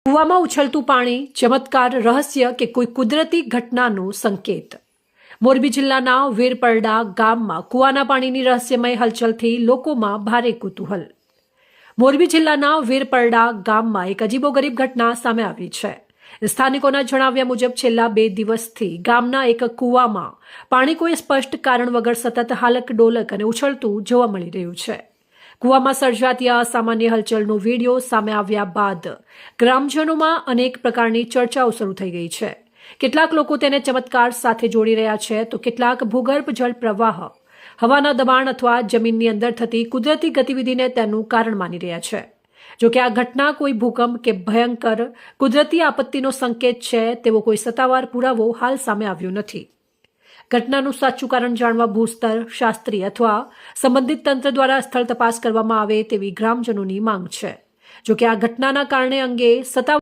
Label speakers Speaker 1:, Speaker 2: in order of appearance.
Speaker 1: કૂવામાં ઉછળતું પાણી ચમત્કાર, રહસ્ય કે કોઈ કુદરતી ઘટનાનો સંકેત? મોરબી જિલ્લાના વેરપરડા ગામમાં કૂવાના પાણીની રહસ્યમય હલચલથી લોકોમાં ભારે કુતૂહલ. મોરબી જિલ્લાના વેરપરડા ગામમાં એક અજીબોગરીબ ઘટના સામે આવી છે. સ્થાનિકોના જણાવ્યા મુજબ છેલ્લા 2 દિવસથી ગામના એક કૂવામાં પાણી કોઈ સ્પષ્ટ કારણ વગર સતત હાલક ડોલક અને ઉછળતું જોવા મળી રહ્યું છે. કૂવામાં સર્જાતી અસામાન્ય હલચલનો વિડીયો સામે આવ્યા બાદ ગ્રામજનોમાં અનેક પ્રકારની ચર્ચાઓ શરૂ થઈ ગઈ છે. કેટલાક લોકો તેને ચમત્કાર સાથે જોડી રહ્યા છે, તો કેટલાક ભૂગર્ભ જળ પ્રવાહ, હવાના દબાણ અથવા જમીનની અંદર થતી કુદરતી ગતિવિધિને તેનું કારણ માની રહ્યા છે. જો કે આ ઘટના કોઈ ભૂકંપ કે ભયંકર કુદરતી આપત્તિનો સંકેત છે તેવો કોઈ સત્તાવાર પુરાવો હાલ સામે આવ્યો નથી. ઘટનાનું સાચું કારણ જાણવા ભૂસ્તર શાસ્ત્રી અથવા સંબંધિત તંત્ર દ્વારા સ્થળ તપાસ કરવામાં આવે તેવી ગ્રામજનોની માંગ છે. જો કે આ ઘટનાના કારણે અંગે સત્તાવાર